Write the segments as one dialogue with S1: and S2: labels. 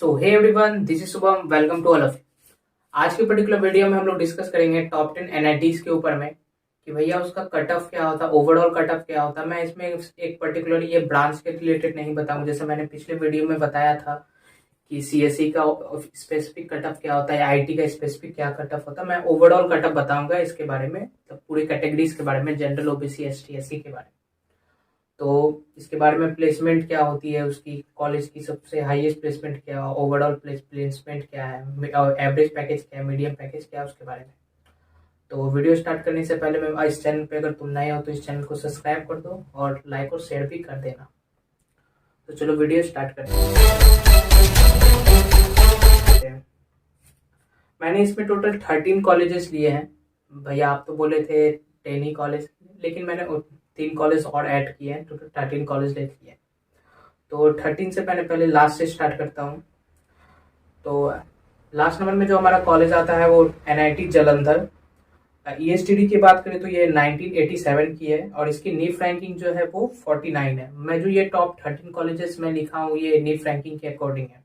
S1: So hey everyone, this is Shubham. Welcome to all of you. आज के particular video में हम लोग डिस्कस करेंगे टॉप 10 एनआईटीज के ऊपर में कि भैया उसका कट ऑफ क्या होता है, ओवरऑल कट ऑफ क्या होता है। मैं इसमें एक पर्टिकुलर ये ब्रांच के रिलेटेड नहीं बताऊंगा, जैसे मैंने पिछले वीडियो में बताया था कि सीएससी का स्पेसिफिक कट ऑफ क्या होता है, आईटी का स्पेसिफिक क्या कट ऑफ होता है। मैं ओवरऑल कट ऑफ बताऊंगा इसके बारे में, मतलब पूरी कैटेगरीज के बारे में, जनरल, ओबीसी, एसटी, एससी के बारे में। तो इसके बारे में प्लेसमेंट क्या होती है उसकी, कॉलेज की सबसे हाईएस्ट प्लेसमेंट क्या, ओवरऑल प्लेसमेंट क्या है, एवरेज पैकेज क्या है, मीडियम पैकेज क्या है, उसके बारे में। तो वीडियो स्टार्ट करने से पहले मैं इस चैनल पे अगर तुम नए हो तो इस चैनल को सब्सक्राइब कर दो और लाइक और शेयर भी कर देना। तो चलो वीडियो स्टार्ट करते हैं। मैंने इसमें टोटल 13 कॉलेजेस लिए हैं। भैया आप तो बोले थे 10 ही कॉलेज, लेकिन मैंने 3 कॉलेज और ऐड किए हैं, टोटल 13 कॉलेज ले लिए हैं। तो 13 से मैंने पहले लास्ट से स्टार्ट करता हूँ। तो लास्ट नंबर में जो हमारा कॉलेज आता है वो एनआईटी जालंधर। ईएसटीडी की बात करें तो ये 1987 की है और इसकी नीफ रैंकिंग जो है वो 49 है। मैं जो ये टॉप 13 कॉलेजेस में लिखा हूँ ये नीफ रैंकिंग के अकॉर्डिंग है।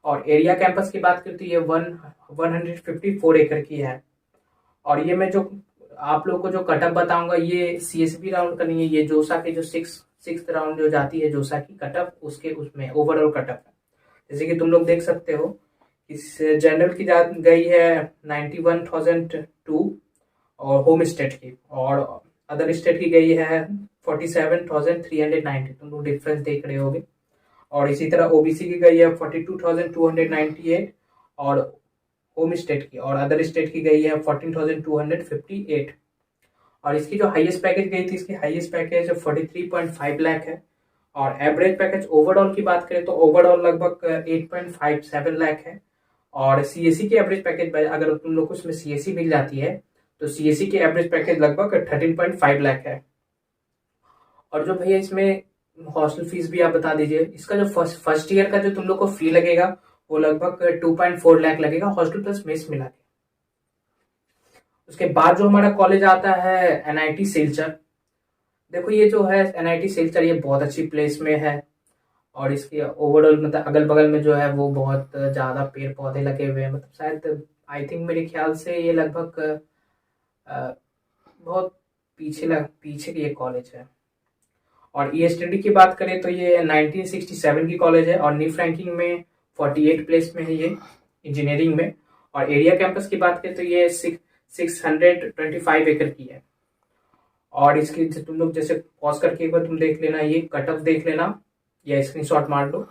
S1: और एरिया कैंपस की बात करें तो ये 154 एकड़ की है। और ये मैं जो आप लोग को जो कटअप बताऊंगा ये सीएसबी राउंड का नहीं है, ये जोसा के जो सिक्स राउंड जो जाती है जोसा की कटअप, उसके उसमें ओवरऑल कटअप है। जैसे कि तुम लोग देख सकते हो, इस जनरल की जा गई है 91,002 और होम स्टेट की, और अदर स्टेट की गई है 47,390। तुम लोग डिफरेंस देख रहे होगे। और इसी तरह ओबीसी की गई है 42,298 और होम स्टेट की, और अदर स्टेट की गई है 14,258। और इसकी जो हाईएस्ट पैकेज गई थी, इसकी हाईएस्ट पैकेज 43.5 लाख है। और एवरेज पैकेज ओवरऑल की बात करें तो ओवरऑल लगभग 8.57 लाख है। और सीएससी की एवरेज पैकेज अगर तुम लोग को उसमें सीएससी मिल जाती है तो सीएससी की एवरेज पैकेज लगभग 13.5 लाख है। और जो भैया इसमें हॉस्टल फीस भी आप बता दीजिए। इसका जो फर्स्ट ईयर का जो तुम लोग को फी लगेगा वो लगभग 2.4 लाख लगेगा, हॉस्टल प्लस मेस मिला के। उसके बाद जो हमारा कॉलेज आता है एनआईटी सिलचर। देखो ये जो है एनआईटी सिलचर, ये बहुत अच्छी प्लेस में है। और इसके ओवरऑल मतलब अगल बगल में जो है वो बहुत ज्यादा पेड़ पौधे लगे हुए हैं, मतलब शायद आई थिंक मेरे ख्याल से ये लगभग बहुत पीछे की ये कॉलेज है। और ईएसटीडी की बात करें तो ये 1967 की कॉलेज है और नीफ रैंकिंग में 48 प्लेस में है ये इंजीनियरिंग में। और एरिया कैंपस की बात करें तो ये 625 एकड़ की है। और इसकी तुम लोग जैसे पॉज करके एक बार तुम देख लेना, ये कट ऑफ देख लेना या स्क्रीनशॉट मार लो।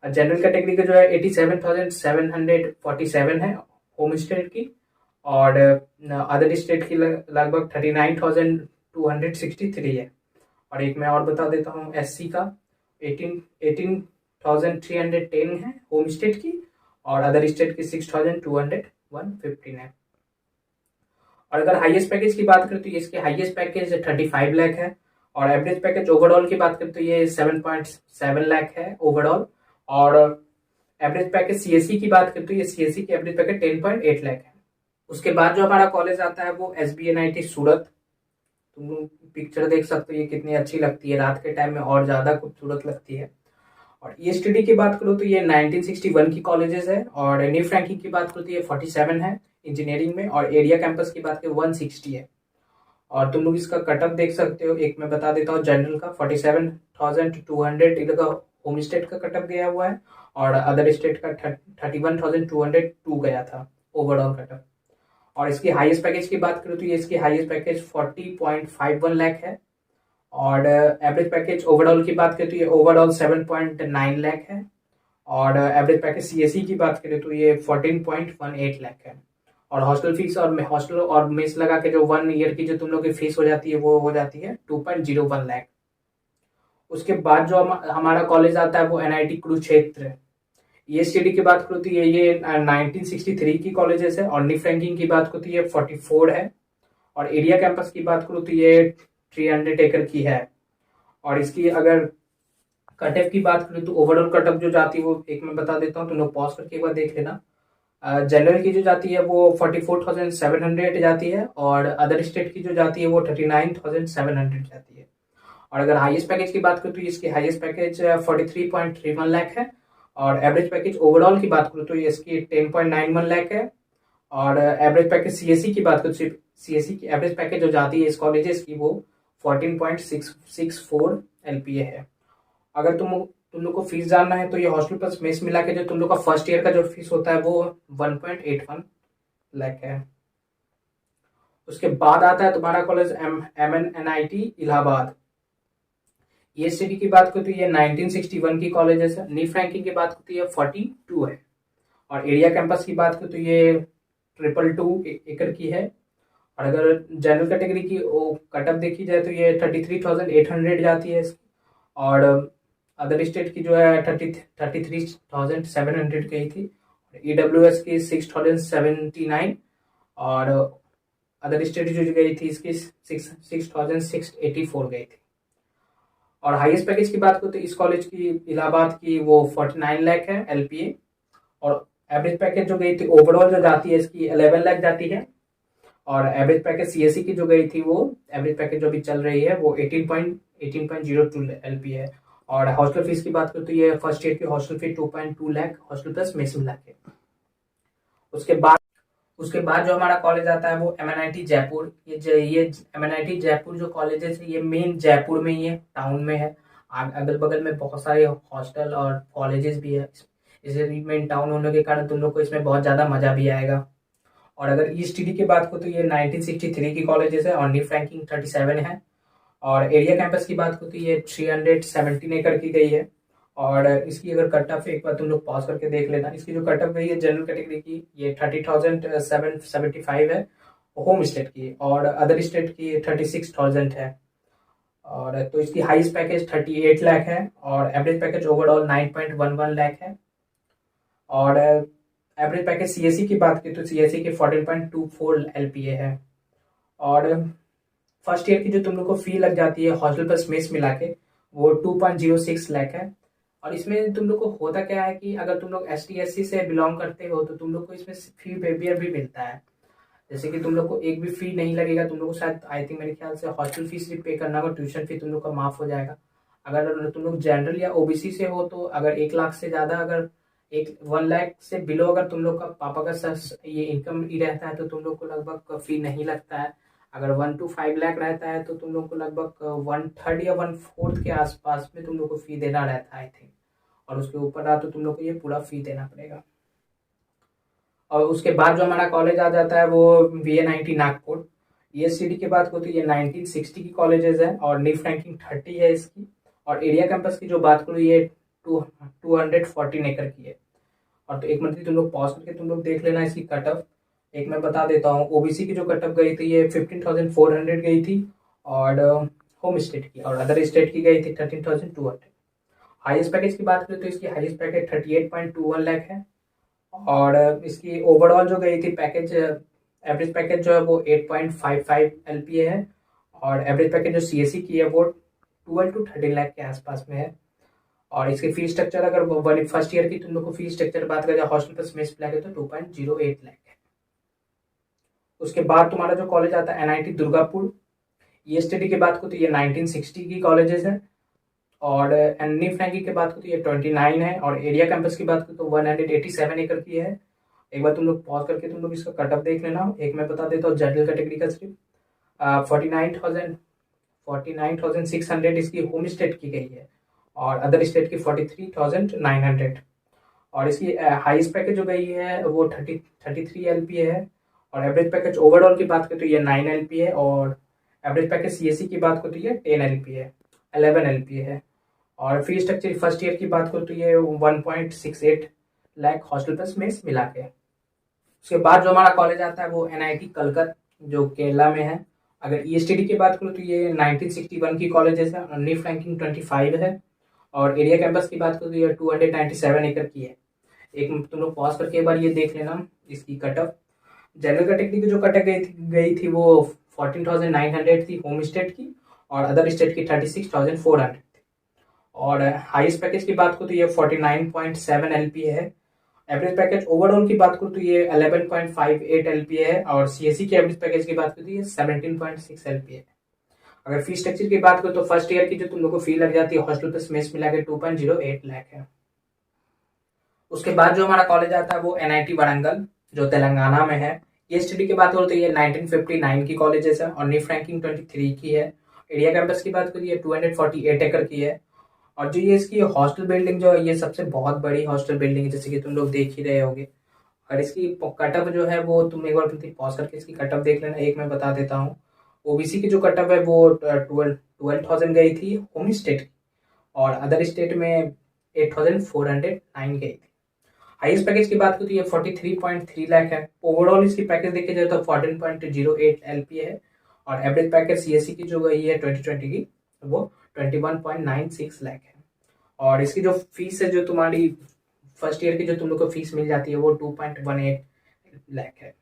S1: जनरल कैटेगरी का जो है 87,747 है होम स्टेट की, और अदर स्टेट की लगभग 39,263 है। और एक मैं और बता देता हूँ, एससी का 18,310 है होम स्टेट की, और अदर स्टेट की 6,215 है। और अगर हाईएस्ट पैकेज की बात करें तो इसके हाईएस्ट पैकेज 35 लाख है। और एवरेज पैकेज ओवरऑल की बात करें तो ये 7.7 लाख है ओवरऑल। और एवरेज पैकेज सीएससी की बात करें तो ये सीएससी की एवरेज पैकेज 10.8 लाख है। उसके बाद जो हमारा कॉलेज आता है वो एसबीएनआईटी सूरत। तुम लोग पिक्चर देख सकते हो, ये कितनी अच्छी लगती है, रात के टाइम में और ज्यादा खूबसूरत लगती है। और ईएसटीडी की बात करो तो ये 1961 की कॉलेजेस है। और नीफ रैंकिंग की बात करो तो ये 47 है इंजीनियरिंग में। और एरिया कैंपस की बात करें 160 है। और तुम लोग इसका कटअप देख सकते हो, एक मैं बता देता हूँ, जनरल का 47,200 इधर का होम स्टेट का कटअप गया हुआ है, और अदर स्टेट का 31,202 गया था ओवरऑल कटअप। और इसकी हाईएस्ट पैकेज की बात करूँ तो ये इसकी हाईएस्ट पैकेज 40.51 लाख है। और एवरेज पैकेज ओवरऑल की बात करें तो ये ओवरऑल 7.9 लाख है। और एवरेज पैकेज सीएससी की बात करें तो ये 14.18 लाख है। और हॉस्टल फीस और हॉस्टल और मेस लगा के जो 1 ईयर की जो तुम लोग की फीस हो जाती है वो हो जाती है 2.01 लाख। उसके बाद जो हमारा कॉलेज आता है वो एनआईटी कुरुक्षेत्र। ईएसटीडी की बात करूँ तो ये 1963 की कॉलेजेस है। और नीफ रैंकिंग की बात करूँ तो ये 44 है। और एरिया कैंपस की बात करूँ तो ये 300 एकड़ की है। और इसकी अगर कटअप की बात करूँ तो ओवरऑल कटअप जो जाती है वो एक मैं बता देता हूँ, तुम लोग पॉज करके एक बार देख लेना। जनरल की जो जाती है वो 44,700 जाती है। और अदर स्टेट की जो जाती है वो 39,700 जाती है। और अगर हाईएस्ट पैकेज की बात करूँ तो इसकी हाईएस्ट पैकेज 43.31 लाख है। और एवरेज पैकेज ओवरऑल की बात करूँ तो ये इसकी 10.91 लाख है। और एवरेज पैकेज सीएससी की बात करूँ, सीएससी की एवरेज पैकेज जो जाती है इस कॉलेजेस की वो 14.664 एलपीए है। अगर तुम लोग को फीस जानना है तो ये हॉस्टल प्लस मेस मिला के जो तुम लोग का फर्स्ट ईयर का जो फीस होता है वो 1.81 लाख है। उसके बाद आता है तुम्हारा कॉलेज MNNIT इलाहाबाद। ईएससीडी की बात करूँ तो ये 1961 की कॉलेजेस है। नीफ रैंकिंग की बात करती है 42 है। और एरिया कैंपस की बात करूँ तो ये 222 एकड़ की है। और अगर जनरल कैटेगरी की कटअप देखी जाए तो ये 33,800 जाती है इसकी। और अदर स्टेट की जो है 33,700 गई थी। EWS की 6,079। और अदर स्टेट जो गई थी इसकी 6,684 गई थी। और हाईएस्ट पैकेज की बात करूँ तो इस कॉलेज की इलाहाबाद की वो 49 लाख है एलपीए। और एवरेज पैकेज जो गई थी ओवरऑल जो जाती है इसकी 11 लाख जाती है। और एवरेज पैकेज सीएससी की जो गई थी वो एवरेज पैकेज जो भी चल रही है वो 18.02 एलपी है। और हॉस्टल फीस की बात करूँ तो ये फर्स्ट ईयर की hostel fee 2.2 lakh hostel plus mess मिला के। उसके बाद जो हमारा कॉलेज आता है वो MNIT जयपुर। ये MNIT जयपुर जो कॉलेजेस है ये मेन जयपुर में ही है, टाउन में है। अगल बगल में बहुत सारे हॉस्टल और कॉलेजेस भी है। इसे मेन टाउन होने के कारण तुम लोग को इसमें बहुत ज़्यादा मजा भी आएगा। और अगर ईएसटीडी की बात करूँ तो ये 1963 की कॉलेजेस है और नीफ रैंकिंग 37 है। और एरिया कैंपस की बात करूँ तो ये 317 एकड़ की गई है। और इसकी अगर कट ऑफ एक बार तुम लोग पॉज करके देख लेना, इसकी जो कट ऑफ गई है जनरल कैटेगरी की ये 30,775 है होम स्टेट की। और अदर स्टेट की 36,000 है। और तो इसकी हाईएस्ट पैकेज 38 लाख है। और एवरेज पैकेज ओवरऑल 9.11 लाख है। और एवरेज पैकेज सीएससी की बात की तो सीएससी की 14.24 एलपीए है। और फर्स्ट ईयर की जो तुम लोग को फी लग जाती है हॉस्टल प्लस मेस मिला के वो 2.06 लाख है। और इसमें तुम लोग को होता क्या है कि अगर तुम लोग ST SC से बिलोंग करते हो तो तुम लोग को इसमें फी वेवियर भी मिलता है। जैसे कि तुम लोग को एक भी फी नहीं लगेगा, तुम लोग को शायद आई थिंक मेरे ख्याल से हॉस्टल फीस भी पे करना होगा, ट्यूशन फी तुम लोग का माफ हो जाएगा। अगर तुम लोग जनरल या ओबीसी से हो तो अगर 1 लाख से ज्यादा, अगर 1 लाख से बिलो अगर तुम लोग का पापा का ये इनकम ही रहता है तो तुम लोग को लगभग फी नहीं लगता है। अगर 1 to 5 लाख रहता है तो तुम लोग को लगभग 1/3 या 1/4 के आसपास में तुम लोग को फी देना रहता है आई थिंक। और उसके ऊपर रहा तो तुम लोग को ये पूरा फी देना पड़ेगा। और उसके बाद जो हमारा कॉलेज आ जाता है वो VNIT नागपुर। ईएससीडी की बात करूँ तो ये 1960 की कॉलेजेस है और नीफ रैंकिंग 30 है इसकी। और एरिया कैंपस की जो बात करूँ ये 214 एकड़ की है। और तो एक मिनट तुम लोग पॉज करके तुम लोग देख लेना इसकी कट ऑफ। एक मैं बता देता हूँ, ओबीसी की जो कट ऑफ गई थी ये 15,400 गई थी। और होम स्टेट की और अदर स्टेट की गई थी 13,200। हाईएस्ट पैकेज की बात करें तो इसकी हाईएस्ट पैकेज 38.21 लाख है। और इसकी ओवरऑल जो गई थी पैकेज, एवरेज पैकेज जो है वो 8.55 एलपीए है। और एवरेज पैकेज जो सीएससी की है वो 12 to 13 लाख के आसपास में है। और इसकी फीस स्ट्रक्चर अगर फर्स्ट ईयर की तुम लोग को फीस स्ट्रक्चर बात करें हॉस्टल प्लस मेस मिला के तो 2.08 लाख है। उसके बाद तुम्हारा जो कॉलेज आता है NIT दुर्गापुर। ईएसटीडी की बात करो तो ये 1960 की कॉलेजेस है। और नीफ रैंकिंग की बात करो तो ये 29 है। और एरिया कैंपस की बात करो तो 187 एकड़ की है। एक बार तुम लोग पॉज करके तुम लोग इसका कटअप देख लेना। एक मैं बता देता हूँ जनरल कैटेगरी का सिर्फ 49,600 इसकी होम स्टेट की गई है। और अदर स्टेट की 43,900। और इसकी हाईएस्ट पैकेज जो गई है वो 33 एलपीए है। और एवरेज पैकेज ओवरऑल की बात करें तो ये 9 एलपीए है। और एवरेज पैकेज सीएससी की बात करें तो ये 10 एलपीए है, 11 एलपीए है। और फी स्ट्रक्चर फर्स्ट ईयर की बात करूँ तो ये 1.68 लाख हॉस्टल प्लस मेस मिला के। उसके बाद जो हमारा कॉलेज आता है वो NIT कलकत्ता जो केरला में है। अगर ईएसटीडी की बात करूँ तो ये 1961 की कॉलेजेस है। नीफ रैंकिंग 25 है। और एरिया कैंपस की बात करूँ तो ये 297 एकड़ की है। एक तुम लोग पॉज करके एक बार ये देख लेना इसकी कट ऑफ। जनरल कैटेगरी की जो कट गई थी वो 14,900 थी होम स्टेट की। और अदर स्टेट की 36,400 थी। और हाईएस्ट पैकेज की बात करूँ तो ये 49.7 एलपीए है। एवरेज पैकेज ओवरऑल की बात करूँ तो ये 11.58 एलपीए है। और सीएससी की एवरेज पैकेज की बात करूँ तो ये 17.6 एलपीए है। अगर फी स्ट्रक्चर की बात करूँ तो फर्स्ट ईयर की जो तुम लोग को फी लग जाती है हॉस्टल प्लस मेस मिला के 2.08 लाख है। उसके बाद जो हमारा कॉलेज आता है वो एनआईटी वारंगल, जो तेलंगाना में है। ये स्टडी की बात करो तो ये 1959 की कॉलेजेस है और नीफ रैंकिंग 23 की है। एरिया कैंपस की बात करिए 248 एकड़ की है। और जो ये इसकी हॉस्टल बिल्डिंग जो है ये सबसे बहुत बड़ी हॉस्टल बिल्डिंग है, जैसे कि तुम लोग देख ही रहे होगे। और इसकी कटअप जो है वो तुम एक बार पॉज करके इसकी कटअप देख लेना, एक मैं बता देता हूँ। ओबीसी की जो कटअप है वो 12,000 गई थी होम स्टेट की, और अदर स्टेट में 8,409 गई थी। हाईएस्ट पैकेज की बात करें तो ये 43.3 लाख है। ओवरऑल इसकी पैकेज देखे जाए तो 14.08 एलपी है। और एवरेज पैकेज सीएससी की जो गई है 2020 की वो 21.96 लाख है। और इसकी जो फीस है, जो तुम्हारी फर्स्ट ईयर की जो तुम लोग को फीस मिल जाती है वो 2.18 लाख है।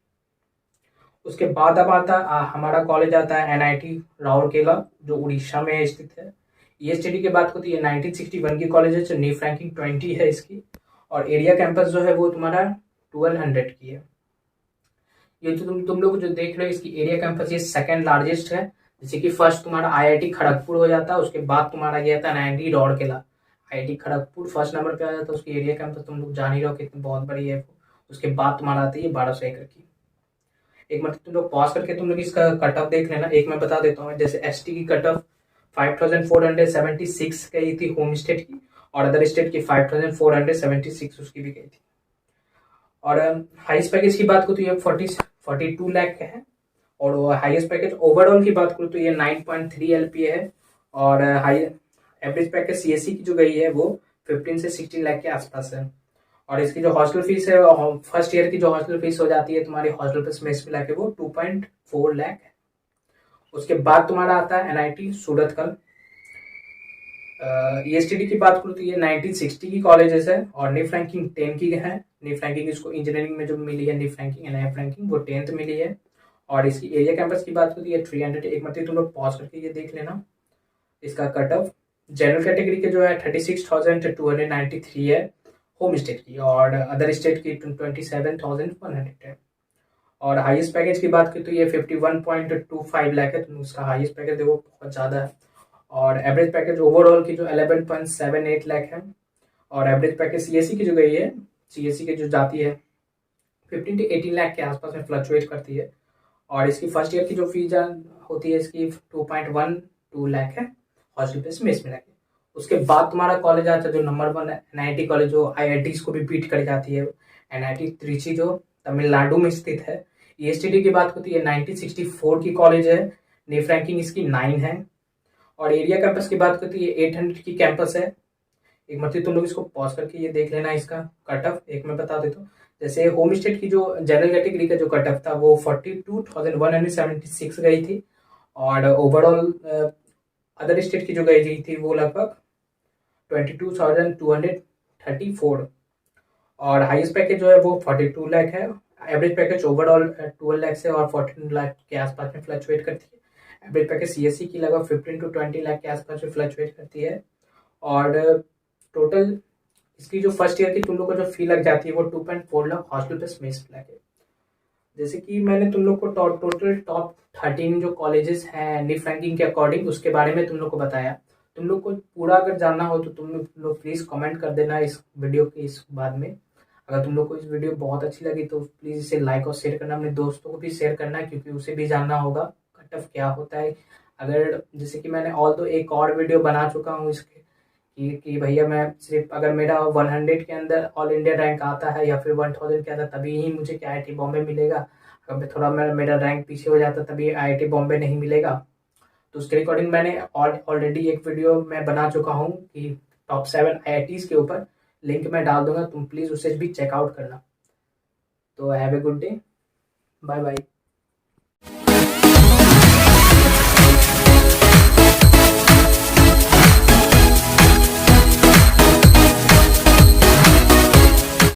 S1: उसके बाद अब आता हमारा कॉलेज आता है एनआईटी राउरकेला, जो उड़ीसा में स्थित है। ये स्टडी की बात होती है 1961 की कॉलेज है, जो नीफ रैंकिंग 20 है इसकी। और एरिया कैंपस जो है वो तुम्हारा 1200 की है। ये जो तुम लोग जो देख रहे हो इसकी एरिया कैंपस ये सेकंड लार्जेस्ट है। जैसे कि फर्स्ट तुम्हारा आईआईटी खड़गपुर हो जाता है, उसके बाद तुम्हारा ये आता है NIT Rourkela. IIT Kharagpur first number पे आ जाता है, उसकी एरिया कैंपस तुम लोग जान ही रहो कितनी बहुत बड़ी है। उसके बाद तुम्हारा आती है 1200 एकड़ की। एक मतलब तुम लोग पॉज करके तुम लोग इसका कट ऑफ देख लेना, एक मैं बता देता हूँ। जैसे एसटी की कट ऑफ 5,476 गई थी होम स्टेट की, और अदर स्टेट की 5,476 उसकी भी गई थी। और हाईएस्ट पैकेज की बात करूँ तो ये 42 लाख का है। और हाईएस्ट पैकेज ओवरऑल की बात करूँ तो ये 9.3 एलपीए है। और हाई एवरेज पैकेज सीएससी की जो गई है वो 15 से 16 लाख के आसपास है। और इसकी जो हॉस्टल फीस है, फर्स्ट ईयर की जो हॉस्टल फीस हो जाती है तुम्हारी हॉस्टल प्लस मेस मिला के वो 2.4 लाख है। उसके बाद तुम्हारा आता है एनआईटी सूरतकल। ईएसटीडी की बात करूँ तो ये 1960 की कॉलेजेस है और नीफ रैंकिंग 10 की है। नीफ रैंकिंग इसको इंजीनियरिंग में जो मिली है नीफ रैंकिंग एनआईएफ रैंकिंग वो 10th मिली है। और इसकी एरिया कैंपस की बात करूँ तो ये 300, एक मतलब तुम लोग पॉज करके ये देख लेना इसका कट ऑफ। जनरल कैटेगरी के जो है 36,293 है होम स्टेट की, और अदर स्टेट की 27,100 है। और हाईएस्ट पैकेज की बात करें तो ये 51.25 लाख है, तो उसका हाईएस्ट पैकेज देखो बहुत ज़्यादा है। और एवरेज पैकेज ओवरऑल की जो 11.78 लाख है। और एवरेज पैकेज सीएससी की जो गई है, सीएससी की जो जाती है 15 to 18 लाख के आसपास में फ्लक्चुएट करती है। और इसकी फर्स्ट ईयर की जो फीस होती है इसकी 2.12 लाख है हॉस्टल फीस में इसमें लगे। उसके बाद तुम्हारा कॉलेज आता है जो नंबर 1 है एनआईटी कॉलेज, जो आईआईटी को भी बीट कर जाती है, एनआईटी त्रिची जो तमिलनाडु में स्थित है। ईएसटीडी की बात होती है 1964 की कॉलेज है। नीफ रैंकिंग इसकी 9 है। और एरिया कैंपस की बात करती है 800 की कैंपस है। एक मतलब तुम लोग इसको पॉज करके ये देख लेना इसका कट ऑफ, एक मैं बता देता हूँ। जैसे होम स्टेट की जो जनरल कैटेगरी का जो कट ऑफ था वो 42,176 गई थी। और ओवरऑल अदर स्टेट की जो गई थी वो लगभग 22,234। और हाईएस्ट पैकेज जो है वो 42 लाख है। एवरेज पैकेज ओवरऑल 12 लाख से और 14 लाख के आसपास में फ्लक्चुएट करती है। एवरेज पैकेज सीएससी की लगभग 15 to 20 लाख के आसपास में फ्लक्चुएट करती है। और टोटल इसकी जो फर्स्ट ईयर की तुम लोग को जो फी लग जाती है वो 2.4 लाख हॉस्टल प्लस मेस मिला के। जैसे कि मैंने तुम लोग को टोटल टॉप 13 जो कॉलेजेस हैं नीफ रैंकिंग के अकॉर्डिंग उसके बारे में तुम लोग को बताया। तुम लोग को पूरा अगर जानना हो तो तुम लोग प्लीज़ कमेंट कर देना इस वीडियो के इस बाद में। अगर तुम लोग को इस वीडियो बहुत अच्छी लगी तो प्लीज़ इसे लाइक और शेयर करना, अपने दोस्तों को भी शेयर करना, क्योंकि उसे भी जानना होगा कट ऑफ क्या होता है। अगर जैसे कि मैंने ऑल तो एक और वीडियो बना चुका हूँ इसके कि भैया मैं सिर्फ अगर मेरा 100 के अंदर ऑल इंडिया रैंक आता है या फिर 1000 के अंदर तभी ही मुझे क्या आईआईटी बॉम्बे मिलेगा। अगर थोड़ा मेरा रैंक पीछे हो जाता तभी आईआईटी बॉम्बे नहीं मिलेगा। तो उसके रिकॉर्डिंग मैंने ऑलरेडी एक वीडियो मैं बना चुका हूँ कि टॉप 7 आईआईटीज के ऊपर, लिंक मैं डाल दूंगा, तुम प्लीज़ उसे भी चेकआउट करना। तो have a good day, bye bye.